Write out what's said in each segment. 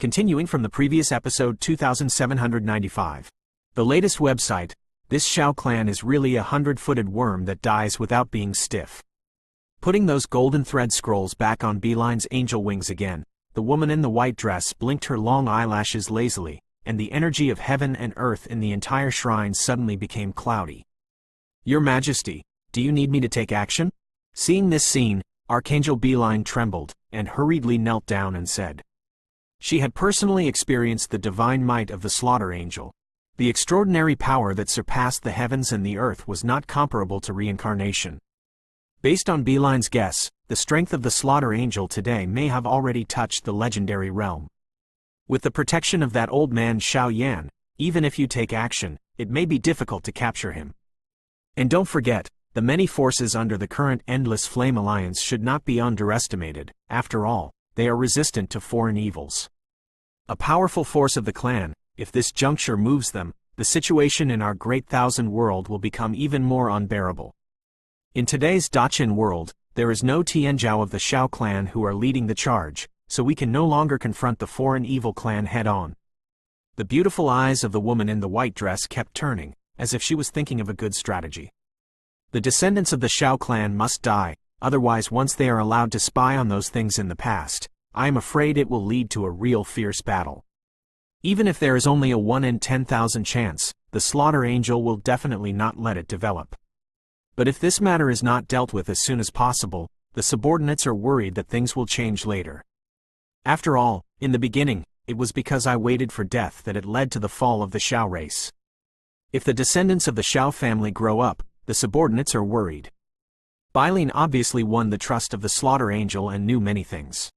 Continuing from the previous episode 2795. The latest website, this Shao clan is really a 100-footed worm that dies without being stiff. Putting those golden thread scrolls back on Beeline's angel wings again, the woman in the white dress blinked her long eyelashes lazily, and the energy of heaven and earth in the entire shrine suddenly became cloudy. Your Majesty, do you need me to take action? Seeing this scene, Archangel Beeline trembled, and hurriedly knelt down and said. She had personally experienced the divine might of the Slaughter Angel. The extraordinary power that surpassed the heavens and the earth was not comparable to reincarnation. Based on Beeline's guess, the strength of the Slaughter Angel today may have already touched the legendary realm. With the protection of that old man Shao Yan, even if you take action, it may be difficult to capture him. And don't forget, the many forces under the current Endless Flame Alliance should not be underestimated. After all, they are resistant to foreign evils. A powerful force of the clan, if this juncture moves them, the situation in our Great Thousand World will become even more unbearable. In today's Dachin world, there is no Tianzhao of the Shao clan who are leading the charge, so we can no longer confront the foreign evil clan head-on. The beautiful eyes of the woman in the white dress kept turning, as if she was thinking of a good strategy. The descendants of the Shao clan must die, otherwise once they are allowed to spy on those things in the past, I am afraid it will lead to a real fierce battle. Even if there is only a 1 in 10,000 chance, the Slaughter Angel will definitely not let it develop. But if this matter is not dealt with as soon as possible, the subordinates are worried that things will change later. After all, in the beginning, it was because I waited for death that it led to the fall of the Shao race. If the descendants of the Shao family grow up, the subordinates are worried. Beeline obviously won the trust of the Slaughter Angel and knew many things.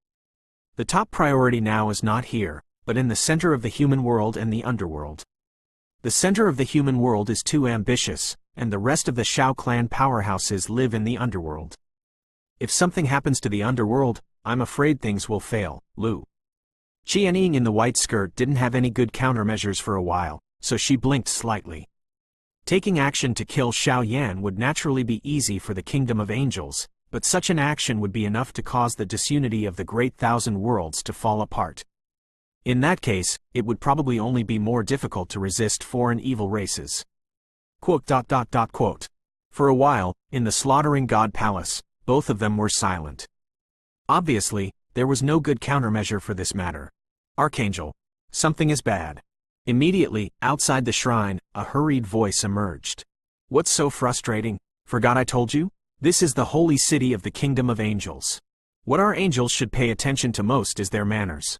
The top priority now is not here, but in the center of the human world and the underworld. The center of the human world is too ambitious, and the rest of the Shao clan powerhouses live in the underworld. If something happens to the underworld, I'm afraid things will fail. Lu Qianying in the white skirt didn't have any good countermeasures for a while, so she blinked slightly. Taking action to kill Shao Yan would naturally be easy for the Kingdom of Angels, but such an action would be enough to cause the disunity of the Great Thousand Worlds to fall apart. In that case, it would probably only be more difficult to resist foreign evil races. For a while, in the Slaughtering God Palace, both of them were silent. Obviously, there was no good countermeasure for this matter. Archangel, something is bad. Immediately, outside the shrine, a hurried voice emerged. What's so frustrating? Forgot I told you? This is the holy city of the Kingdom of Angels. What our angels should pay attention to most is their manners.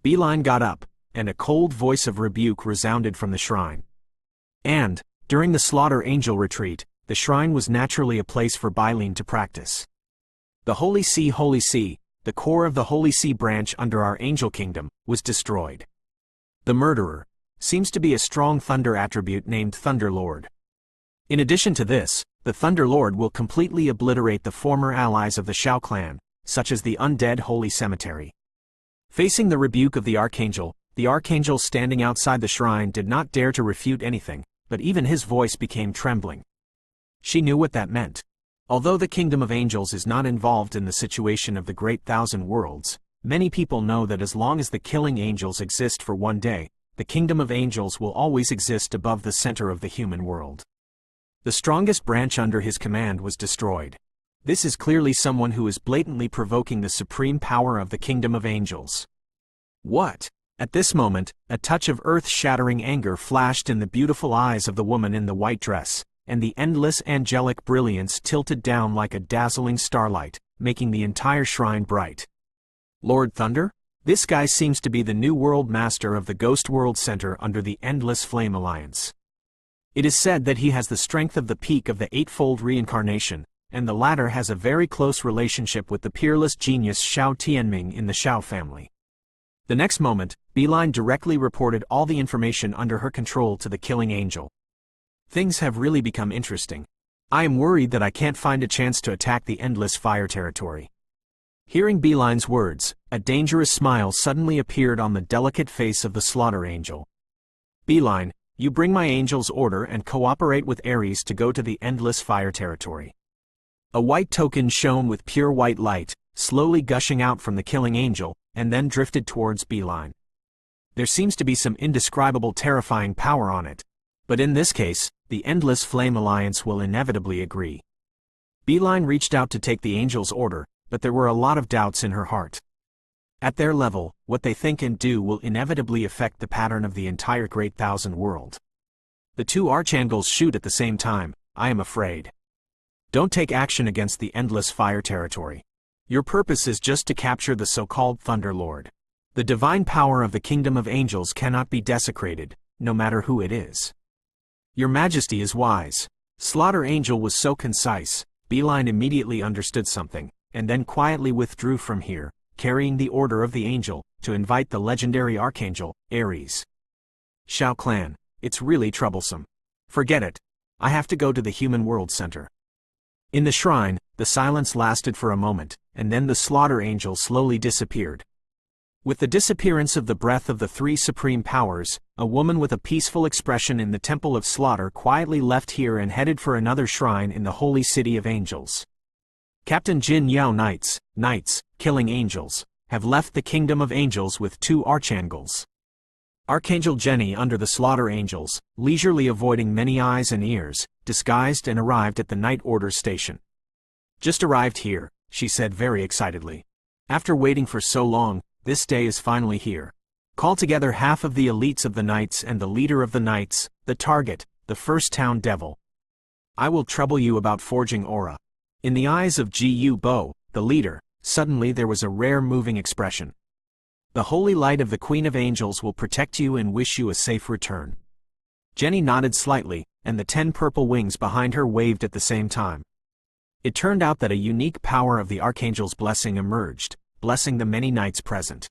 Beeline got up, and a cold voice of rebuke resounded from the shrine. And, during the Slaughter Angel retreat, the shrine was naturally a place for Beeline to practice. The Holy See, the core of the Holy See branch under our angel kingdom, was destroyed. The murderer seems to be a strong thunder attribute named Thunder Lord. In addition to this, the Thunder Lord will completely obliterate the former allies of the Shao clan, such as the undead Holy Cemetery. Facing the rebuke of the Archangel standing outside the shrine did not dare to refute anything, but even his voice became trembling. She knew what that meant. Although the Kingdom of Angels is not involved in the situation of the Great Thousand Worlds, many people know that as long as the Killing Angels exist for one day, the Kingdom of Angels will always exist above the center of the human world. The strongest branch under his command was destroyed. This is clearly someone who is blatantly provoking the supreme power of the Kingdom of Angels. What? At this moment, a touch of earth-shattering anger flashed in the beautiful eyes of the woman in the white dress, and the endless angelic brilliance tilted down like a dazzling starlight, making the entire shrine bright. Lord Thunder? This guy seems to be the new world master of the Ghost World Center under the Endless Flame Alliance. It is said that he has the strength of the peak of the Eightfold Reincarnation, and the latter has a very close relationship with the peerless genius Shao Tianming in the Shao family. The next moment, Beeline directly reported all the information under her control to the Killing Angel. Things have really become interesting. I am worried that I can't find a chance to attack the Endless Fire territory. Hearing Beeline's words, a dangerous smile suddenly appeared on the delicate face of the Slaughter Angel. Beeline, you bring my angel's order and cooperate with Ares to go to the Endless Fire territory. A white token shone with pure white light, slowly gushing out from the Killing Angel, and then drifted towards Beeline. There seems to be some indescribable terrifying power on it. But in this case, the Endless Flame Alliance will inevitably agree. Beeline reached out to take the angel's order, but there were a lot of doubts in her heart. At their level, what they think and do will inevitably affect the pattern of the entire Great Thousand World. The two archangels shoot at the same time. I am afraid. Don't take action against the Endless Fire territory. Your purpose is just to capture the so-called Thunder Lord. The divine power of the kingdom of angels cannot be desecrated, no matter who it is. Your Majesty is wise. Slaughter Angel was so concise. Beeline immediately understood something, and then quietly withdrew from here, carrying the order of the angel, to invite the legendary archangel, Ares. Shao Clan, it's really troublesome. Forget it. I have to go to the Human World Center. In the shrine, the silence lasted for a moment, and then the Slaughter Angel slowly disappeared. With the disappearance of the breath of the three supreme powers, a woman with a peaceful expression in the Temple of Slaughter quietly left here and headed for another shrine in the Holy City of Angels. Captain Jin Yao Knights, killing angels, have left the Kingdom of Angels with two archangels. Archangel Jenny under the Slaughter Angels, leisurely avoiding many eyes and ears, disguised and arrived at the Night Order station. Just arrived here, she said very excitedly. After waiting for so long, this day is finally here. Call together half of the elites of the Knights and the leader of the Knights, the target, the first town devil. I will trouble you about forging aura. In the eyes of Gu Bo, the leader, suddenly there was a rare moving expression. The holy light of the Queen of Angels will protect you and wish you a safe return. Jenny nodded slightly, and the 10 purple wings behind her waved at the same time. It turned out that a unique power of the Archangel's blessing emerged, blessing the many knights present.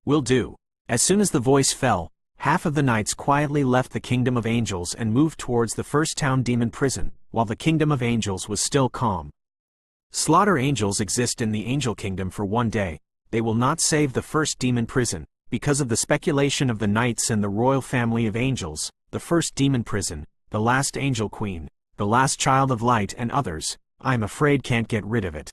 Will do. As soon as the voice fell, half of the knights quietly left the Kingdom of Angels and moved towards the first town demon prison, while the Kingdom of Angels was still calm. Slaughter Angels exist in the Angel Kingdom for one day. They will not save the first demon prison, because of the speculation of the knights and the royal family of angels, the first demon prison, the last angel queen, the last child of light and others, I am afraid can't get rid of it.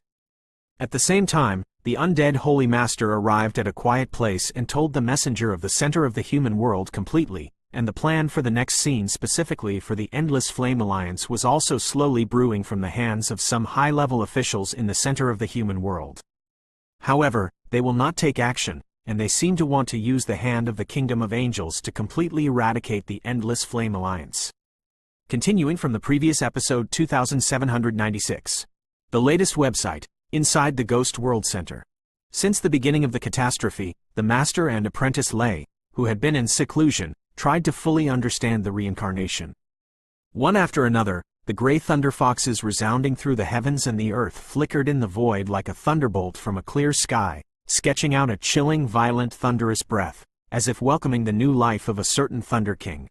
At the same time, the undead Holy Master arrived at a quiet place and told the messenger of the center of the human world completely, and the plan for the next scene specifically for the Endless Flame Alliance was also slowly brewing from the hands of some high-level officials in the center of the human world. However, they will not take action, and they seem to want to use the hand of the Kingdom of Angels to completely eradicate the Endless Flame Alliance. Continuing from the previous episode 2796. The latest website, Inside the Ghost World Center. Since the beginning of the catastrophe, the master and apprentice Lei, who had been in seclusion, tried to fully understand the reincarnation. One after another, the gray thunder foxes resounding through the heavens and the earth flickered in the void like a thunderbolt from a clear sky, sketching out a chilling, violent, thunderous breath, as if welcoming the new life of a certain Thunder King.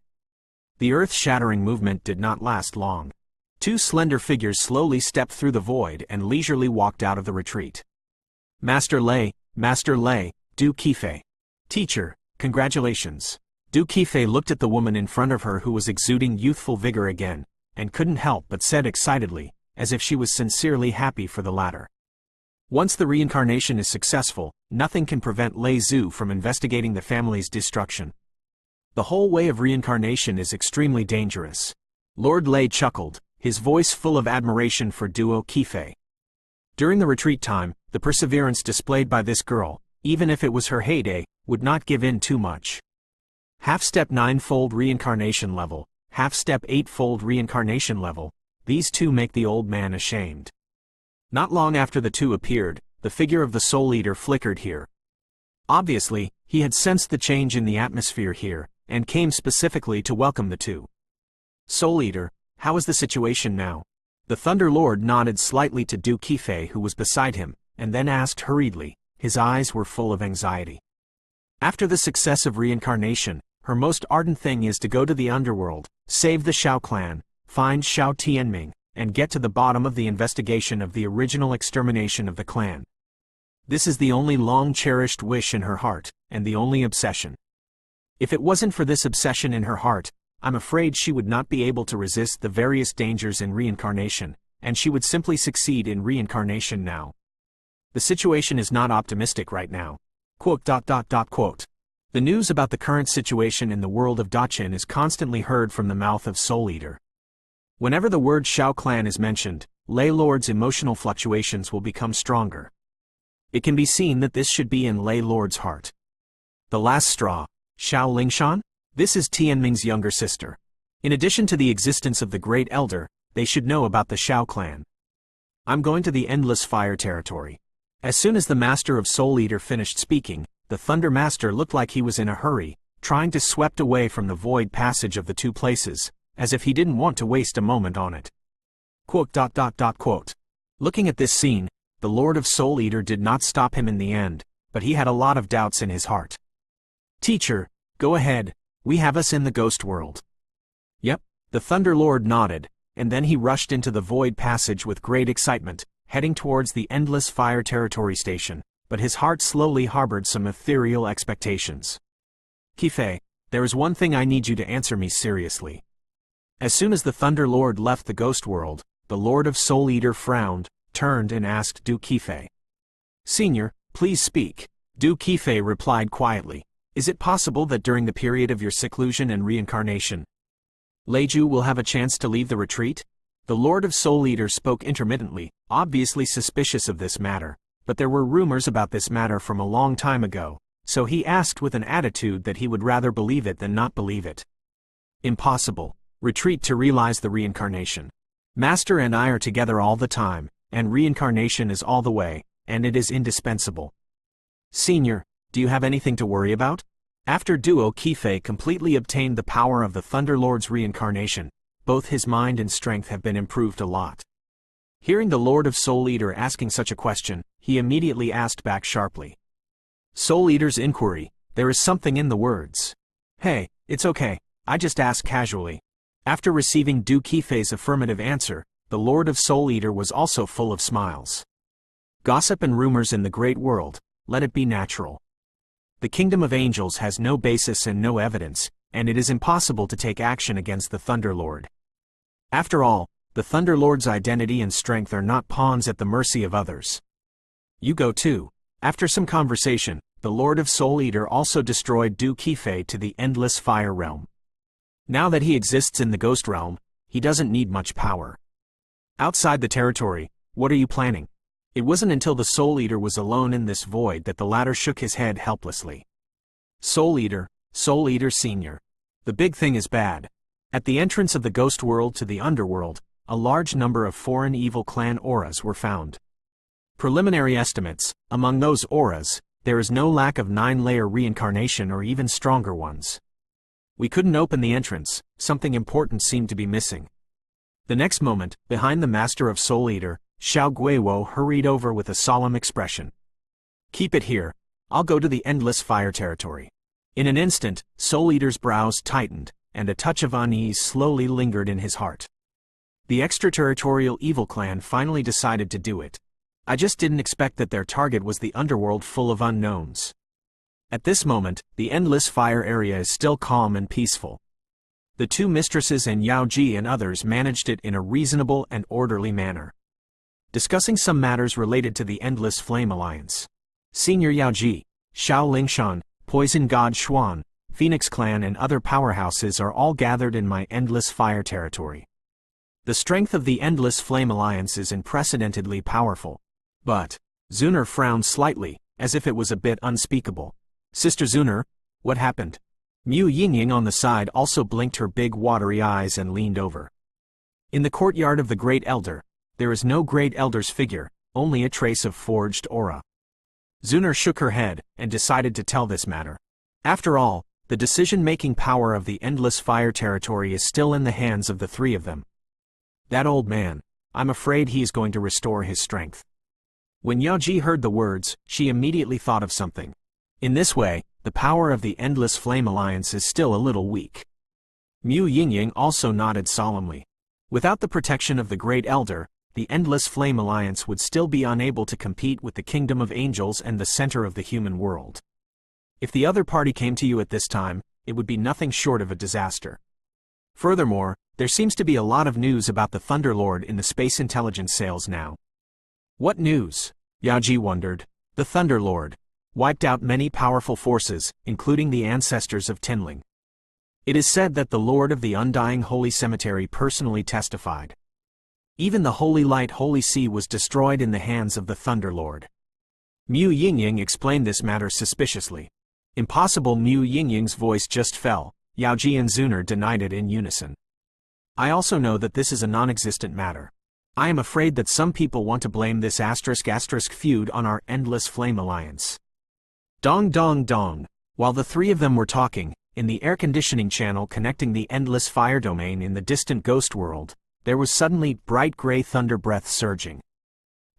The earth-shattering movement did not last long. Two slender figures slowly stepped through the void and leisurely walked out of the retreat. Master Lei, Du Qifei. Teacher, congratulations. Du Qifei looked at the woman in front of her who was exuding youthful vigor again, and couldn't help but said excitedly, as if she was sincerely happy for the latter. Once the reincarnation is successful, nothing can prevent Lei Zhu from investigating the family's destruction. The whole way of reincarnation is extremely dangerous. Lord Lei chuckled, his voice full of admiration for Duo Qifei. During the retreat time, the perseverance displayed by this girl, even if it was her heyday, would not give in too much. Half-step 9-fold reincarnation level, half-step 8-fold reincarnation level, these two make the old man ashamed. Not long after the two appeared, the figure of the Soul Eater flickered here. Obviously, he had sensed the change in the atmosphere here, and came specifically to welcome the two. Soul Eater, how is the situation now? The Thunder Lord nodded slightly to Du Qifei who was beside him, and then asked hurriedly, his eyes were full of anxiety. After the success of reincarnation, her most ardent thing is to go to the underworld, save the Shao clan, find Shao Tianming, and get to the bottom of the investigation of the original extermination of the clan. This is the only long-cherished wish in her heart, and the only obsession. If it wasn't for this obsession in her heart, I'm afraid she would not be able to resist the various dangers in reincarnation, and she would simply succeed in reincarnation now. The situation is not optimistic right now. Quote. The news about the current situation in the world of Dachin is constantly heard from the mouth of Soul Eater. Whenever the word Shao Clan is mentioned, Lei Lord's emotional fluctuations will become stronger. It can be seen that this should be in Lei Lord's heart. The last straw, Shao Lingshan? This is Tianming's younger sister. In addition to the existence of the Great Elder, they should know about the Shao Clan. I'm going to the Endless Fire territory. As soon as the Master of Soul Eater finished speaking, the Thunder Master looked like he was in a hurry, trying to swept away from the void passage of the two places, as if he didn't want to waste a moment on it. Quote. Looking at this scene, the Lord of Soul Eater did not stop him in the end, but he had a lot of doubts in his heart. Teacher, go ahead, we have us in the ghost world. Yep, the Thunder Lord nodded, and then he rushed into the void passage with great excitement, heading towards the Endless Fire territory station, but his heart slowly harbored some ethereal expectations. Kifei, there is one thing I need you to answer me seriously. As soon as the Thunder Lord left the ghost world, the Lord of Soul Eater frowned, turned and asked Du Kifei. Senior, please speak. Du Kifei replied quietly. Is it possible that during the period of your seclusion and reincarnation, Leiju will have a chance to leave the retreat? The Lord of Soul Eater spoke intermittently, obviously suspicious of this matter, but there were rumors about this matter from a long time ago, so he asked with an attitude that he would rather believe it than not believe it. Impossible. Retreat to realize the reincarnation. Master and I are together all the time, and reincarnation is all the way, and it is indispensable. Senior, do you have anything to worry about? After Duo Kifei completely obtained the power of the Thunder Lord's reincarnation, both his mind and strength have been improved a lot. Hearing the Lord of Soul Eater asking such a question, he immediately asked back sharply. Soul Eater's inquiry, there is something in the words. Hey, it's okay, I just asked casually. After receiving Du Kifei's affirmative answer, the Lord of Soul Eater was also full of smiles. Gossip and rumors in the great world, let it be natural. The kingdom of angels has no basis and no evidence, and it is impossible to take action against the Thunder Lord. After all, the Thunder Lord's identity and strength are not pawns at the mercy of others. You go too. After some conversation, the Lord of Soul Eater also destroyed Du Kifei to the Endless Fire realm. Now that he exists in the Ghost realm, he doesn't need much power. Outside the territory, what are you planning? It wasn't until the Soul Eater was alone in this void that the latter shook his head helplessly. Soul Eater Senior. The big thing is bad. At the entrance of the Ghost world to the Underworld, a large number of foreign evil clan auras were found. Preliminary estimates, among those auras, there is no lack of 9-layer reincarnation or even stronger ones. We couldn't open the entrance, something important seemed to be missing. The next moment, behind the Master of Soul Eater, Xiao Guiwo hurried over with a solemn expression. Keep it here, I'll go to the Endless Fire territory. In an instant, Soul Eater's brows tightened, and a touch of unease slowly lingered in his heart. The extraterritorial evil clan finally decided to do it. I just didn't expect that their target was the underworld full of unknowns. At this moment, the Endless Fire area is still calm and peaceful. The two mistresses and Yao Ji and others managed it in a reasonable and orderly manner. Discussing some matters related to the Endless Flame Alliance. Senior Yao Ji, Shao Lingshan, Poison God Xuan, Phoenix Clan and other powerhouses are all gathered in my Endless Fire territory. The strength of the Endless Flame Alliance is unprecedentedly powerful. But, Zuner frowned slightly, as if it was a bit unspeakable. Sister Zuner, what happened? Mu Yingying on the side also blinked her big watery eyes and leaned over. In the courtyard of the Great Elder, there is no Great Elder's figure, only a trace of forged aura. Zuner shook her head, and decided to tell this matter. After all, the decision-making power of the Endless Fire territory is still in the hands of the three of them. That old man, I'm afraid he is going to restore his strength. When Yao Ji heard the words, she immediately thought of something. In this way, the power of the Endless Flame Alliance is still a little weak. Mu Yingying also nodded solemnly. Without the protection of the Great Elder, the Endless Flame Alliance would still be unable to compete with the Kingdom of Angels and the center of the human world. If the other party came to you at this time, it would be nothing short of a disaster. Furthermore, there seems to be a lot of news about the Thunder Lord in the space intelligence sales now. What news? Yao Ji wondered. The Thunder Lord. wiped out many powerful forces, including the ancestors of Tinling. It is said that the Lord of the Undying Holy Cemetery personally testified. Even the Holy Light Holy Sea was destroyed in the hands of the Thunder Lord. Mu Yingying explained this matter suspiciously. Impossible. Mu Yingying's voice just fell. Yaoji and Zuner denied it in unison. I also know that this is a non-existent matter. I am afraid that some people want to blame this ** feud on our Endless Flame Alliance. Dong dong dong. While the three of them were talking, in the air conditioning channel connecting the Endless Fire domain in the distant ghost world, there was suddenly bright gray thunder breath surging.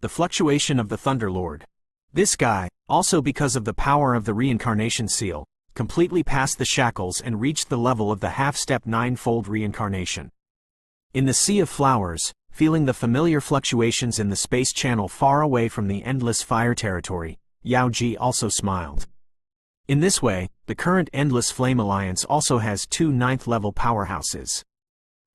The fluctuation of the Thunder Lord. This guy, also because of the power of the reincarnation seal, completely passed the shackles and reached the level of the half-step ninefold reincarnation. In the Sea of Flowers, feeling the familiar fluctuations in the space channel far away from the Endless Fire territory, Yaoji also smiled. In this way, the current Endless Flame Alliance also has 2 9th-level powerhouses.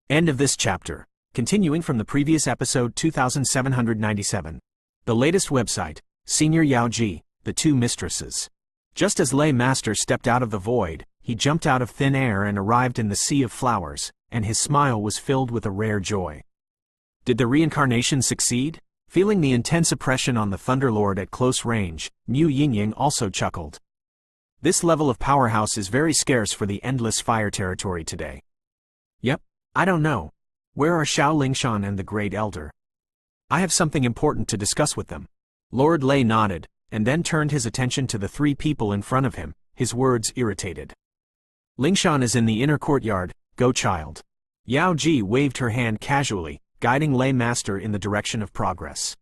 End of this chapter. Continuing from the previous episode 2797. The latest website, Senior Yaoji, the Two Mistresses. Just as Lei Master stepped out of the void, he jumped out of thin air and arrived in the Sea of Flowers, and his smile was filled with a rare joy. Did the reincarnation succeed? Feeling the intense oppression on the Thunder Lord at close range, Mu Yingying also chuckled. This level of powerhouse is very scarce for the Endless Fire territory today. Yep, I don't know. Where are Xiao Lingshan and the Great Elder? I have something important to discuss with them. Lord Lei nodded, and then turned his attention to the 3 people in front of him, his words irritated. Lingshan is in the inner courtyard, go child. Yaoji waved her hand casually, guiding Lei Master in the direction of progress.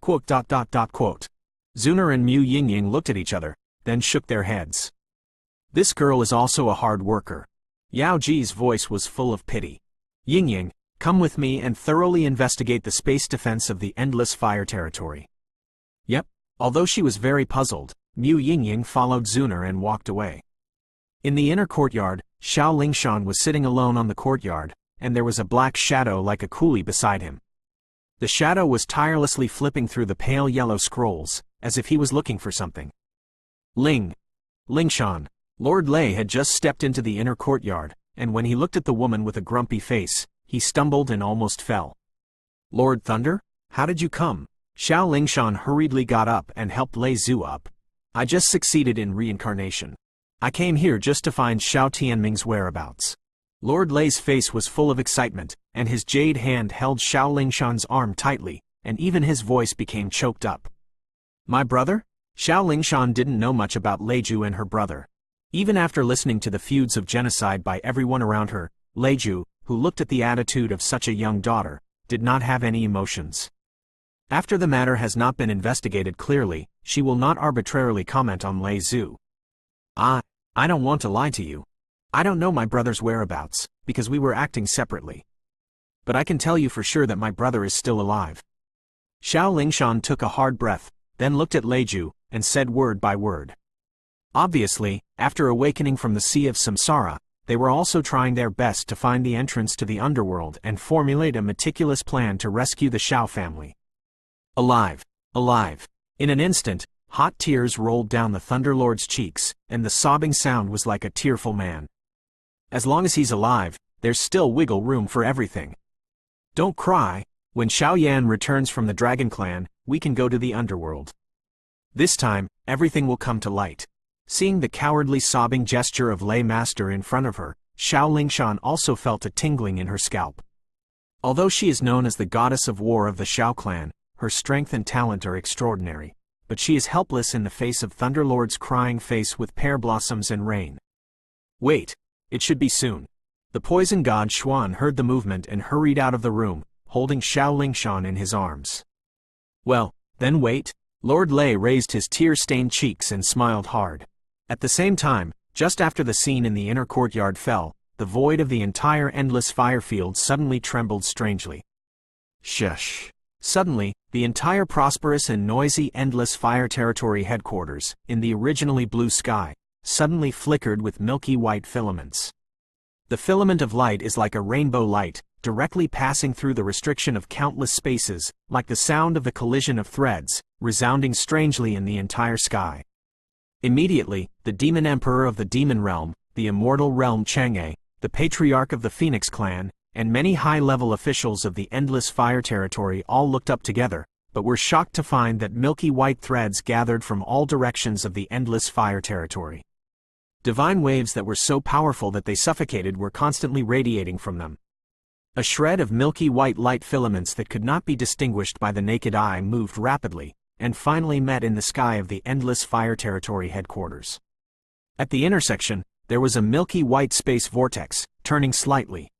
Quote. Zuner and Mu Yingying looked at each other, then shook their heads. This girl is also a hard worker. Yaoji's voice was full of pity. Yingying, come with me and thoroughly investigate the space defense of the Endless Fire territory. Yep. Although she was very puzzled, Mu Yingying followed Zuner and walked away. In the inner courtyard, Xiao Lingshan was sitting alone on the courtyard, and there was a black shadow like a coolie beside him. The shadow was tirelessly flipping through the pale yellow scrolls, as if he was looking for something. Lingshan. Lord Lei had just stepped into the inner courtyard, and when he looked at the woman with a grumpy face, he stumbled and almost fell. Lord Thunder? How did you come? Xiao Lingshan hurriedly got up and helped Lei Zhu up. I just succeeded in reincarnation. I came here just to find Xiao Tianming's whereabouts. Lord Lei's face was full of excitement, and his jade hand held Xiao Lingshan's arm tightly, and even his voice became choked up. My brother? Xiao Lingshan didn't know much about Lei Zhu and her brother. Even after listening to the feuds of genocide by everyone around her, Lei Zhu, who looked at the attitude of such a young daughter, did not have any emotions. After the matter has not been investigated clearly, she will not arbitrarily comment on Lei Zhu. I don't want to lie to you. I don't know my brother's whereabouts, because we were acting separately. But I can tell you for sure that my brother is still alive. Xiao Lingshan took a hard breath, then looked at Lei Zhu, and said word by word. Obviously, after awakening from the Sea of Samsara, they were also trying their best to find the entrance to the underworld and formulate a meticulous plan to rescue the Xiao family. Alive. In an instant, hot tears rolled down the Thunder Lord's cheeks, and the sobbing sound was like a tearful man. As long as he's alive, there's still wiggle room for everything. Don't cry. When Xiao Yan returns from the Dragon Clan, we can go to the underworld. This time, everything will come to light. Seeing the cowardly sobbing gesture of Lei Master in front of her, Xiao Lingshan also felt a tingling in her scalp. Although she is known as the goddess of war of the Xiao clan, her strength and talent are extraordinary, but she is helpless in the face of Thunder Lord's crying face with pear blossoms and rain. Wait, it should be soon. The poison god Xuan heard the movement and hurried out of the room, holding Xiao Lingshan in his arms. Well, then wait. Lord Lei raised his tear-stained cheeks and smiled hard. At the same time, just after the scene in the inner courtyard fell, the void of the entire endless fire field suddenly trembled strangely. Shush. Suddenly, the entire prosperous and noisy endless fire territory headquarters, in the originally blue sky, suddenly flickered with milky white filaments. The filament of light is like a rainbow light, directly passing through the restriction of countless spaces, like the sound of the collision of threads, resounding strangely in the entire sky. Immediately, the demon emperor of the demon realm, the immortal realm Chang'e, the patriarch of the Phoenix clan, and many high-level officials of the Endless Fire territory all looked up together, but were shocked to find that milky white threads gathered from all directions of the Endless Fire territory. Divine waves that were so powerful that they suffocated were constantly radiating from them. A shred of milky white light filaments that could not be distinguished by the naked eye moved rapidly, and finally met in the sky of the Endless Fire territory headquarters. At the intersection, there was a milky white space vortex, turning slightly.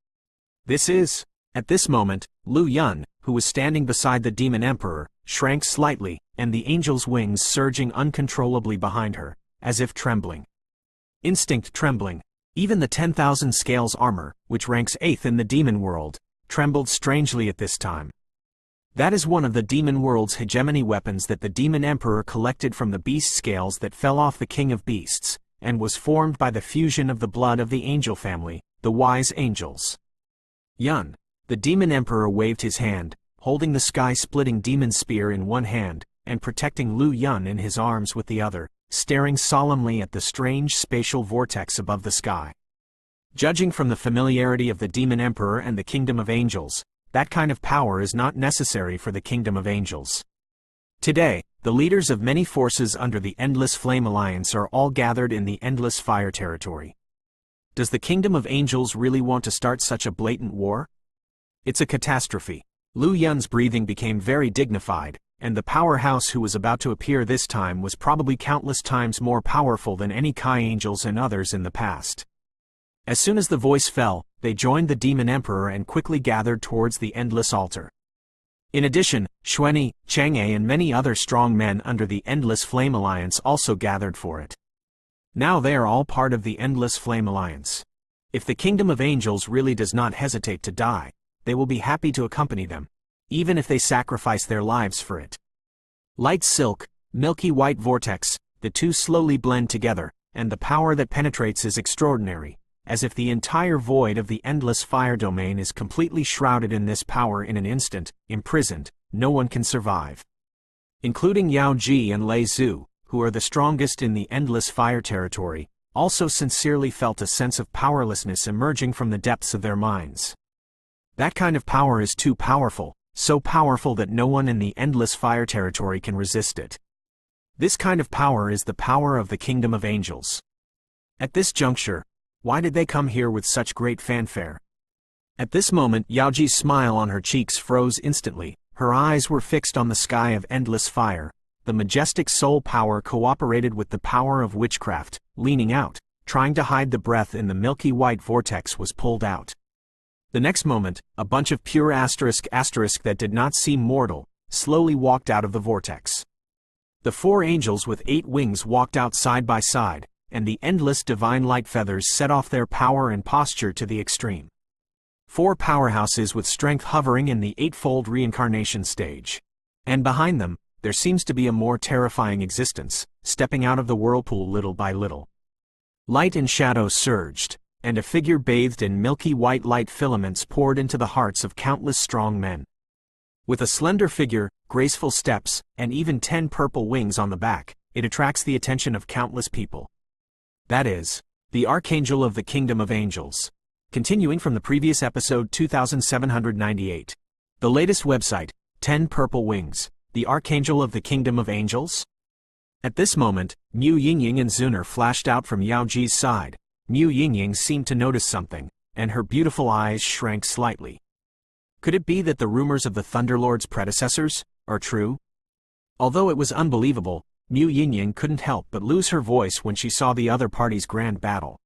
At this moment, Lu Yun, who was standing beside the demon emperor, shrank slightly, and the angel's wings surging uncontrollably behind her, as if trembling. Instinct trembling. Even the 10,000 scales armor, which ranks 8th in the demon world, trembled strangely at this time. That is one of the demon world's hegemony weapons that the demon emperor collected from the beast scales that fell off the king of beasts, and was formed by the fusion of the blood of the angel family, the wise angels. Yun, the demon emperor, waved his hand, holding the sky-splitting demon spear in one hand, and protecting Lu Yun in his arms with the other, staring solemnly at the strange spatial vortex above the sky. Judging from the familiarity of the demon emperor and the kingdom of angels, that kind of power is not necessary for the kingdom of angels. Today, the leaders of many forces under the Endless Flame Alliance are all gathered in the Endless Fire territory. Does the kingdom of angels really want to start such a blatant war? It's a catastrophe. Lu Yun's breathing became very dignified, and the powerhouse who was about to appear this time was probably countless times more powerful than any Kai angels and others in the past. As soon as the voice fell, they joined the demon emperor and quickly gathered towards the endless altar. In addition, Xuanyi, Chang'e and many other strong men under the Endless Flame Alliance also gathered for it. Now they are all part of the Endless Flame Alliance. If the kingdom of angels really does not hesitate to die, they will be happy to accompany them, even if they sacrifice their lives for it. Light silk, milky white vortex, the two slowly blend together, and the power that penetrates is extraordinary, as if the entire void of the endless fire domain is completely shrouded in this power in an instant, imprisoned, no one can survive. Including Yao Ji and Lei Zhu, who are the strongest in the endless fire territory, also sincerely felt a sense of powerlessness emerging from the depths of their minds. That kind of power is too powerful, so powerful that no one in the endless fire territory can resist it. This kind of power is the power of the kingdom of angels. At this juncture, why did they come here with such great fanfare? At this moment, Yaoji's smile on her cheeks froze instantly. Her eyes were fixed on the sky of endless fire. The majestic soul power cooperated with the power of witchcraft. Leaning out, trying to hide the breath in the milky white vortex, was pulled out. The next moment, a bunch of pure asterisk that did not seem mortal, slowly walked out of the vortex. The 4 angels with 8 wings walked out side by side, and the endless divine light feathers set off their power and posture to the extreme. 4 powerhouses with strength hovering in the 8-fold reincarnation stage. And behind them, there seems to be a more terrifying existence, stepping out of the whirlpool little by little. Light and shadow surged, and a figure bathed in milky white light filaments poured into the hearts of countless strong men. With a slender figure, graceful steps, and even 10 purple wings on the back, it attracts the attention of countless people. That is, the Archangel of the Kingdom of Angels. Continuing from the previous episode 2798. The latest website, 10 Purple Wings, the Archangel of the Kingdom of Angels? At this moment, Mu Yingying and Zuner flashed out from Yao Ji's side. Mu Yingying seemed to notice something, and her beautiful eyes shrank slightly. Could it be that the rumors of the Thunderlord's predecessors are true? Although it was unbelievable, Mu Yingying couldn't help but lose her voice when she saw the other party's grand battle.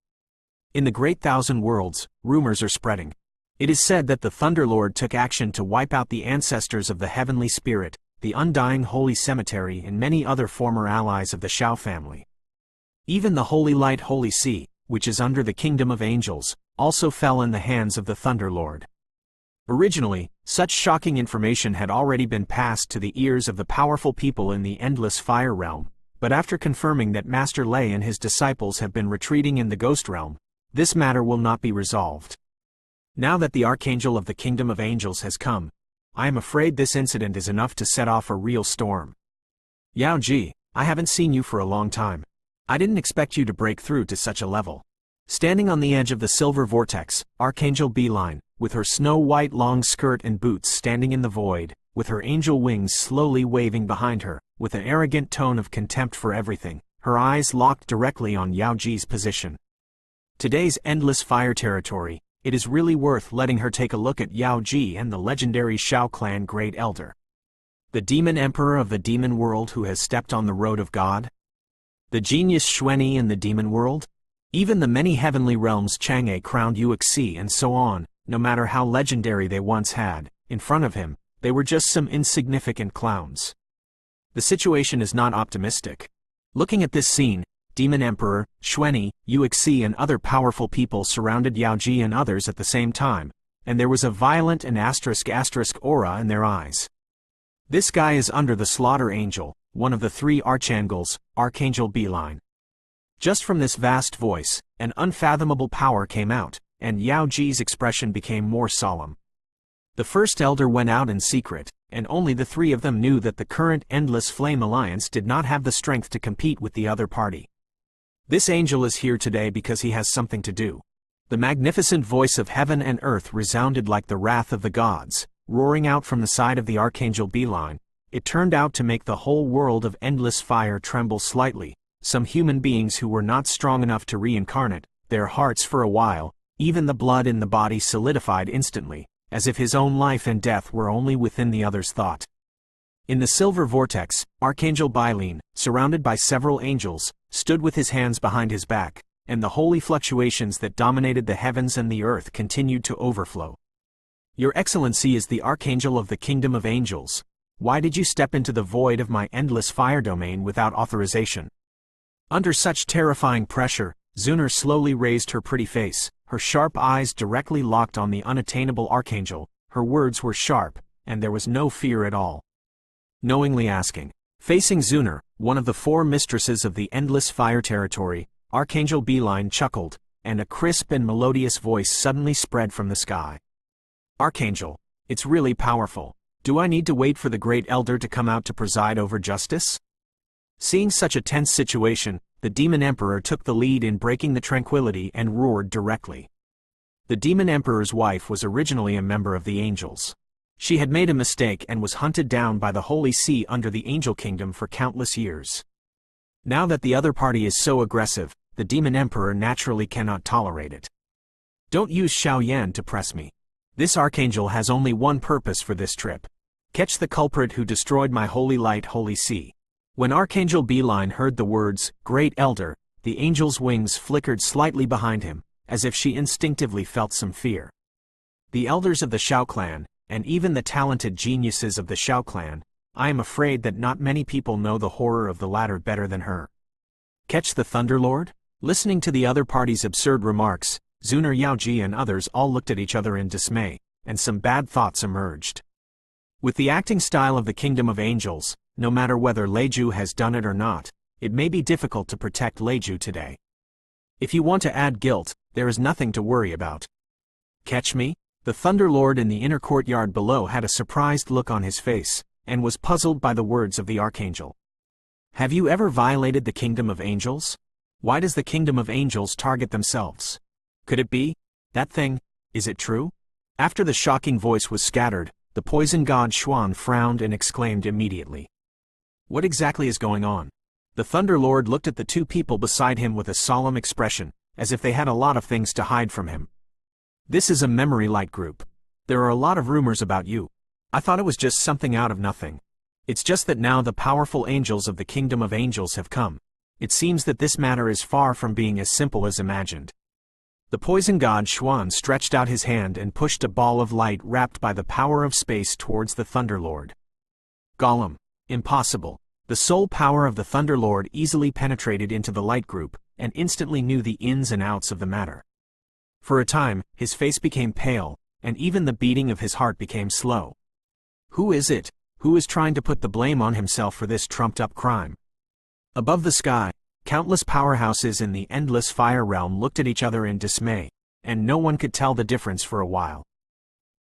In the Great Thousand Worlds, rumors are spreading. It is said that the Thunderlord took action to wipe out the ancestors of the Heavenly Spirit, the Undying Holy Cemetery, and many other former allies of the Shao family. Even the Holy Light Holy Sea, which is under the Kingdom of Angels, also fell in the hands of the Thunderlord. Originally, such shocking information had already been passed to the ears of the powerful people in the Endless Fire Realm, but after confirming that Master Lei and his disciples have been retreating in the Ghost Realm, this matter will not be resolved. Now that the Archangel of the Kingdom of Angels has come, I am afraid this incident is enough to set off a real storm. Yao Ji, I haven't seen you for a long time. I didn't expect you to break through to such a level. Standing on the edge of the silver vortex, Archangel Beeline, with her snow-white long skirt and boots standing in the void, with her angel wings slowly waving behind her, with an arrogant tone of contempt for everything, her eyes locked directly on Yao Ji's position. Today's endless fire territory, it is really worth letting her take a look at Yao Ji and the legendary Shao Clan Great Elder. The demon emperor of the demon world who has stepped on the road of God? The genius Xuanyi in the demon world? Even the many heavenly realms Chang'e crowned Yuexi and so on, no matter how legendary they once had, in front of him, they were just some insignificant clowns. The situation is not optimistic. Looking at this scene, Demon Emperor, Xuanyi, Yuexi and other powerful people surrounded Yao Ji and others at the same time, and there was a violent and asterisk aura in their eyes. This guy is under the Slaughter Angel, one of the three archangels, Archangel Beeline. Just from this vast voice, an unfathomable power came out, and Yao Ji's expression became more solemn. The first elder went out in secret, and only the three of them knew that the current Endless Flame Alliance did not have the strength to compete with the other party. This angel is here today because he has something to do. The magnificent voice of heaven and earth resounded like the wrath of the gods, roaring out from the side of the Archangel Beeline. It turned out to make the whole world of endless fire tremble slightly. Some human beings who were not strong enough to reincarnate, their hearts for a while, even the blood in the body solidified instantly, as if his own life and death were only within the other's thought. In the silver vortex, Archangel Beeline, surrounded by several angels, stood with his hands behind his back, and the holy fluctuations that dominated the heavens and the earth continued to overflow. Your Excellency is the Archangel of the Kingdom of Angels. Why did you step into the void of my endless fire domain without authorization? Under such terrifying pressure, Zuner slowly raised her pretty face, her sharp eyes directly locked on the unattainable Archangel. Her words were sharp, and there was no fear at all. Knowingly asking. Facing Zuner, one of the four mistresses of the endless fire territory, Archangel Beeline chuckled, and a crisp and melodious voice suddenly spread from the sky. Archangel, it's really powerful. Do I need to wait for the Great Elder to come out to preside over justice? Seeing such a tense situation, the Demon Emperor took the lead in breaking the tranquility and roared directly. The Demon Emperor's wife was originally a member of the Angels. She had made a mistake and was hunted down by the Holy See under the Angel Kingdom for countless years. Now that the other party is so aggressive, the Demon Emperor naturally cannot tolerate it. Don't use Xiaoyan to press me. This Archangel has only one purpose for this trip. Catch the culprit who destroyed my holy light Holy See. When Archangel Beeline heard the words, Great Elder, the angel's wings flickered slightly behind him, as if she instinctively felt some fear. The elders of the Shao Clan, and even the talented geniuses of the Shao Clan, I am afraid that not many people know the horror of the latter better than her. Catch the Thunder Lord? Listening to the other party's absurd remarks, Zuner, Yao Ji and others all looked at each other in dismay, and some bad thoughts emerged. With the acting style of the Kingdom of Angels, no matter whether Leiju has done it or not, it may be difficult to protect Leiju today. If you want to add guilt, there is nothing to worry about. Catch me? The Thunder Lord in the inner courtyard below had a surprised look on his face, and was puzzled by the words of the Archangel. Have you ever violated the Kingdom of Angels? Why does the Kingdom of Angels target themselves? Could it be? That thing? Is it true? After the shocking voice was scattered, the poison god Xuan frowned and exclaimed immediately. What exactly is going on? The Thunder Lord looked at the two people beside him with a solemn expression, as if they had a lot of things to hide from him. This is a memory light group. There are a lot of rumors about you. I thought it was just something out of nothing. It's just that now the powerful angels of the Kingdom of Angels have come. It seems that this matter is far from being as simple as imagined. The poison god Xuan stretched out his hand and pushed a ball of light wrapped by the power of space towards the Thunder Lord. Gollum. Impossible. The soul power of the Thunder Lord easily penetrated into the light group, and instantly knew the ins and outs of the matter. For a time, his face became pale, and even the beating of his heart became slow. Who is it? Who is trying to put the blame on himself for this trumped-up crime? Above the sky, countless powerhouses in the endless fire realm looked at each other in dismay, and no one could tell the difference for a while.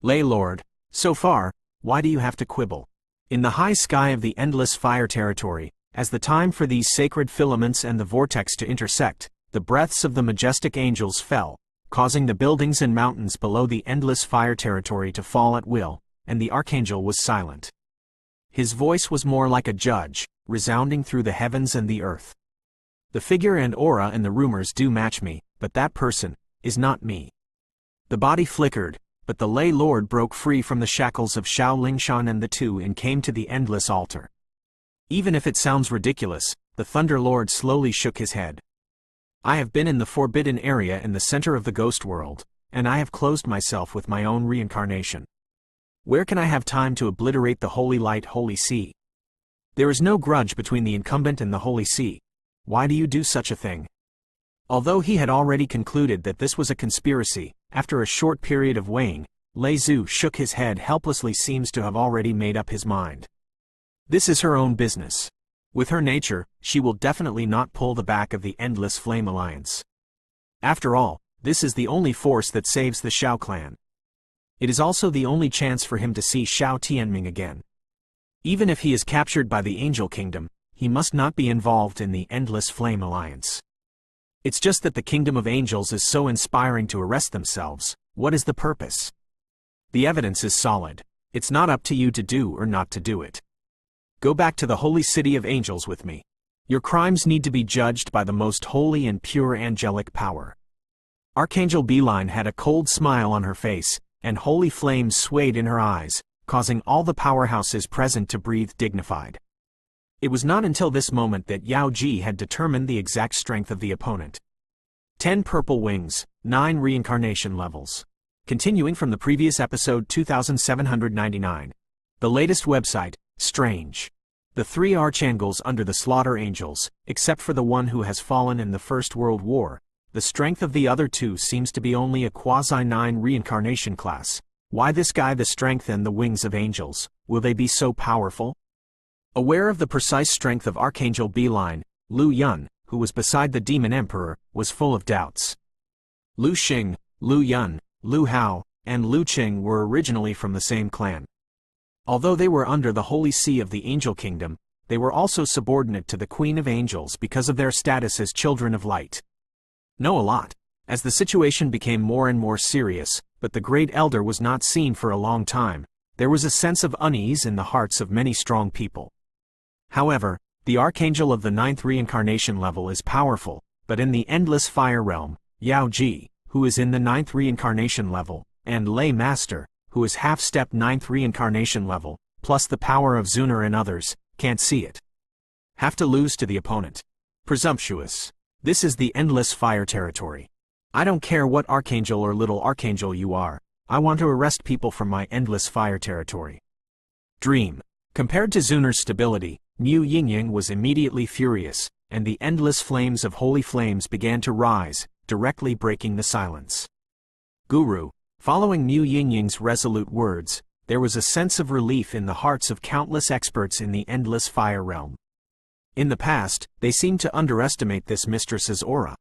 Lei Lord, so far, why do you have to quibble? In the high sky of the endless fire territory, As the time for these sacred filaments and the vortex to intersect, the breaths of the majestic angels fell, causing the buildings and mountains below the endless fire territory to fall at will, and the archangel was silent. His voice was more like a judge, resounding through the heavens and the earth. The figure and aura and the rumors do match me, but that person is not me. The body flickered, but the Lei Lord broke free from the shackles of Xiao Lingshan and the two and came to the endless altar. Even if it sounds ridiculous, the Thunder Lord slowly shook his head. I have been in the forbidden area in the center of the ghost world, and I have closed myself with my own reincarnation. Where can I have time to obliterate the holy light, holy sea? There is no grudge between the incumbent and the holy sea. Why do you do such a thing? Although he had already concluded that this was a conspiracy, after a short period of weighing, Lei Zhu shook his head helplessly, seems to have already made up his mind. This is her own business. With her nature, she will definitely not pull the back of the Endless Flame Alliance. After all, this is the only force that saves the Xiao clan. It is also the only chance for him to see Xiao Tianming again. Even if he is captured by the Angel Kingdom, he must not be involved in the Endless Flame Alliance. It's just that the Kingdom of Angels is so inspiring to arrest themselves. What is the purpose? The evidence is solid. It's not up to you to do or not to do it. Go back to the holy city of angels with me. Your crimes need to be judged by the most holy and pure angelic power. Archangel Beeline had a cold smile on her face, and holy flames swayed in her eyes, causing all the powerhouses present to breathe dignified. It was not until this moment that Yao Ji had determined the exact strength of the opponent. 10 purple wings, 9 reincarnation levels. Continuing from the previous episode 2799. The latest website, Strange. The 3 archangels under the slaughter angels, except for the one who has fallen in the First World War, the strength of the other 2 seems to be only a quasi-9 reincarnation class. Why this guy the strength and the wings of angels? Will they be so powerful? Aware of the precise strength of Archangel Beeline, Lu Yun, who was beside the Demon Emperor, was full of doubts. Lu Xing, Lu Yun, Lu Hao, and Lu Qing were originally from the same clan. Although they were under the Holy See of the Angel Kingdom, they were also subordinate to the Queen of Angels because of their status as children of light. Know a lot. As the situation became more and more serious, but the Great Elder was not seen for a long time, there was a sense of unease in the hearts of many strong people. However, the Archangel of the 9th reincarnation level is powerful, but in the Endless Fire Realm, Yao Ji, who is in the 9th reincarnation level, and Lei Master, who is half-step 9th reincarnation level, plus the power of Zuner and others, can't see it. Have to lose to the opponent. Presumptuous. This is the Endless Fire territory. I don't care what Archangel or Little Archangel you are, I want to arrest people from my Endless Fire territory. Dream. Compared to Zuner's stability, Mu Yingying was immediately furious, and the endless flames of holy flames began to rise, directly breaking the silence. Guru. Following Mu Yingying's resolute words, there was a sense of relief in the hearts of countless experts in the Endless Fire Realm. In the past, they seemed to underestimate this mistress's aura.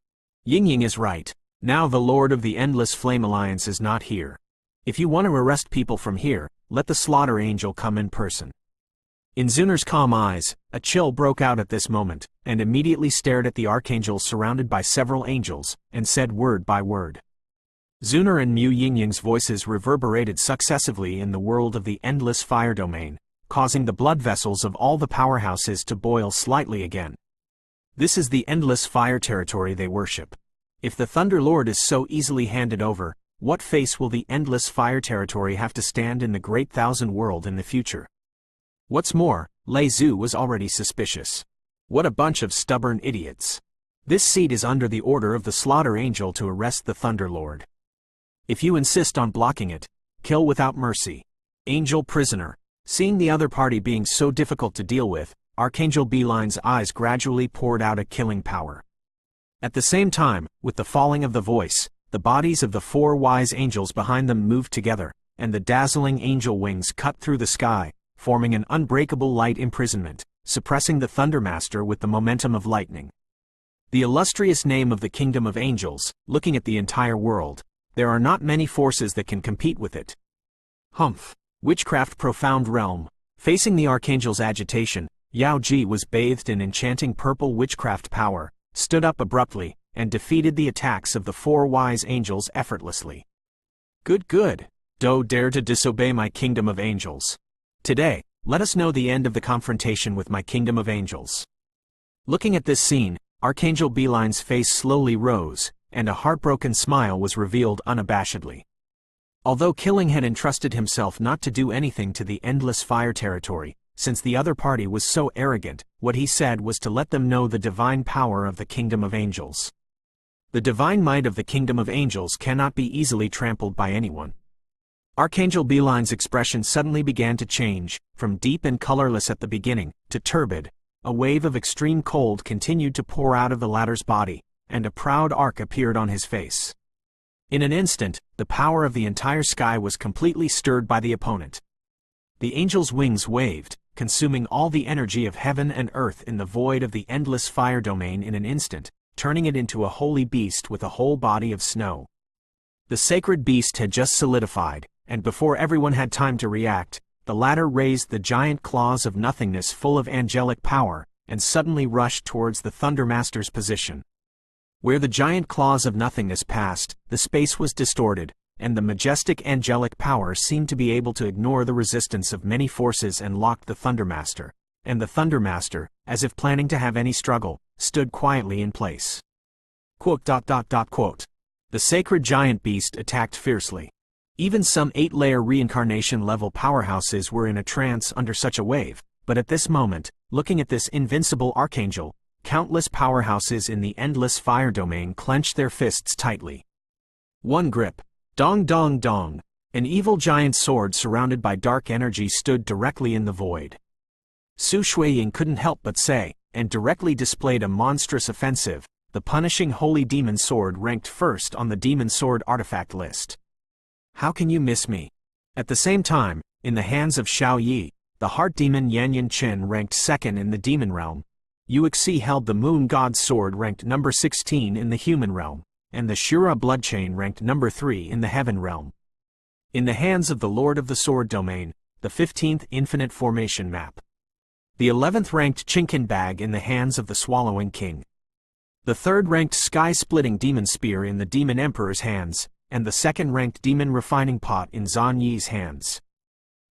Yingying is right. Now the Lord of the Endless Flame Alliance is not here. If you want to arrest people from here, let the Slaughter Angel come in person. In Zuner's calm eyes, a chill broke out at this moment, and immediately stared at the Archangel surrounded by several angels, and said word by word. Zuner and Mu Yingying's voices reverberated successively in the world of the Endless Fire domain, causing the blood vessels of all the powerhouses to boil slightly again. This is the Endless Fire territory they worship. If the Thunder Lord is so easily handed over, what face will the Endless Fire territory have to stand in the Great Thousand World in the future? What's more, Lei Zhu was already suspicious. What a bunch of stubborn idiots. This seat is under the order of the Slaughter Angel to arrest the Thunder Lord. If you insist on blocking it, kill without mercy. Angel prisoner. Seeing the other party being so difficult to deal with, Archangel Beeline's eyes gradually poured out a killing power. At the same time, with the falling of the voice, the bodies of the 4 wise angels behind them moved together, and the dazzling angel wings cut through the sky, forming an unbreakable light imprisonment, suppressing the Thundermaster with the momentum of lightning. The illustrious name of the Kingdom of Angels, looking at the entire world, there are not many forces that can compete with it. Humph. Witchcraft profound realm. Facing the Archangel's agitation, Yao Ji was bathed in enchanting purple witchcraft power, stood up abruptly, and defeated the attacks of the four wise angels effortlessly. Good, good. Do dare to disobey my kingdom of angels. Today, let us know the end of the confrontation with my kingdom of angels. Looking at this scene, Archangel Beeline's face slowly rose, and a heartbroken smile was revealed unabashedly. Although Killing had entrusted himself not to do anything to the Endless Fire territory, since the other party was so arrogant, what he said was to let them know the divine power of the Kingdom of Angels. The divine might of the Kingdom of Angels cannot be easily trampled by anyone. Archangel Beeline's expression suddenly began to change, from deep and colorless at the beginning, to turbid. A wave of extreme cold continued to pour out of the latter's body, and a proud arc appeared on his face. In an instant, the power of the entire sky was completely stirred by the opponent. The angel's wings waved, consuming all the energy of heaven and earth in the void of the endless fire domain in an instant, turning it into a holy beast with a whole body of snow. The sacred beast had just solidified, and before everyone had time to react, the latter raised the giant claws of nothingness full of angelic power, and suddenly rushed towards the Thundermaster's position. Where the giant claws of nothingness passed, the space was distorted, and the majestic angelic power seemed to be able to ignore the resistance of many forces and locked the Thundermaster. And the Thundermaster, as if planning to have any struggle, stood quietly in place. Quote. The sacred giant beast attacked fiercely. Even some 8-layer reincarnation-level powerhouses were in a trance under such a wave, but at this moment, looking at this invincible archangel, countless powerhouses in the endless fire domain clenched their fists tightly. One grip. Dong dong dong. An evil giant sword surrounded by dark energy stood directly in the void. Su Shuiying couldn't help but say, and directly displayed a monstrous offensive. The punishing holy demon sword ranked first on the demon sword artifact list. How can you miss me? At the same time, in the hands of Xiao Yi, the heart demon Yanyan Chen ranked second in the demon realm. Yuexi held the moon god's sword ranked number 16 in the human realm, and the Shura bloodchain ranked number 3 in the heaven realm. In the hands of the Lord of the Sword domain, the 15th infinite formation map. The 11th ranked Chinkin bag in the hands of the Swallowing King. The 3rd ranked sky-splitting demon spear in the demon emperor's hands, and the 2nd ranked demon refining pot in Zan Yi's hands.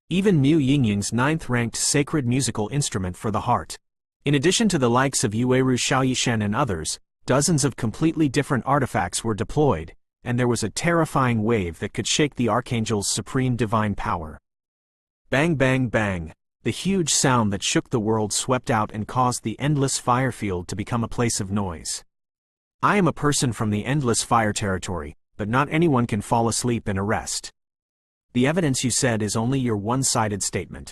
Even Mu Yingying's 9th ranked sacred musical instrument for the heart. In addition to the likes of Yueru Xiaoyishen and others, dozens of completely different artifacts were deployed, and there was a terrifying wave that could shake the Archangel's supreme divine power. Bang bang bang. The huge sound that shook the world swept out and caused the endless fire field to become a place of noise. I am a person from the endless fire territory, but not anyone can fall asleep and arrest. The evidence you said is only your one-sided statement.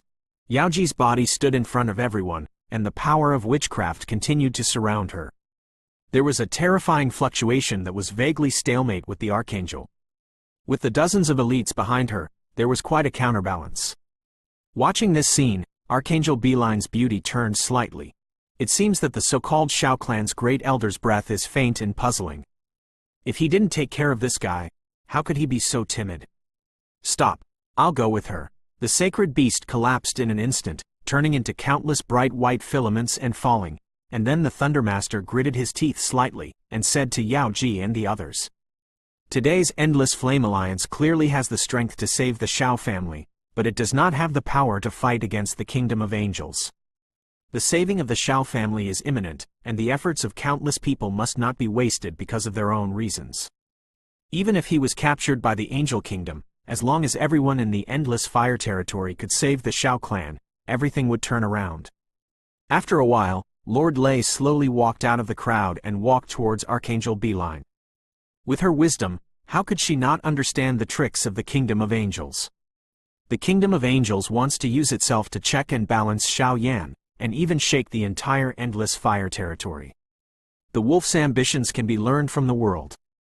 Yaoji's body stood in front of everyone, and the power of witchcraft continued to surround her. There was a terrifying fluctuation that was vaguely stalemate with the Archangel. With the dozens of elites behind her, there was quite a counterbalance. Watching this scene, Archangel Beeline's beauty turned slightly. It seems that the so-called Shao clan's great elder's breath is faint and puzzling. If he didn't take care of this guy, how could he be so timid? Stop. I'll go with her. The sacred beast collapsed in an instant, turning into countless bright white filaments and falling, and then the Thundermaster gritted his teeth slightly, and said to Yao Ji and the others. Today's Endless Flame Alliance clearly has the strength to save the Shao family, but it does not have the power to fight against the Kingdom of Angels. The saving of the Shao family is imminent, and the efforts of countless people must not be wasted because of their own reasons. Even if he was captured by the Angel Kingdom, as long as everyone in the Endless Fire territory could save the Shao clan, everything would turn around. After a while, Lord Lei slowly walked out of the crowd and walked towards Archangel Beeline. With her wisdom, how could she not understand the tricks of the Kingdom of Angels? The Kingdom of Angels wants to use itself to check and balance Xiao Yan, and even shake the entire Endless Fire territory. The wolf's ambitions can be learned from the world.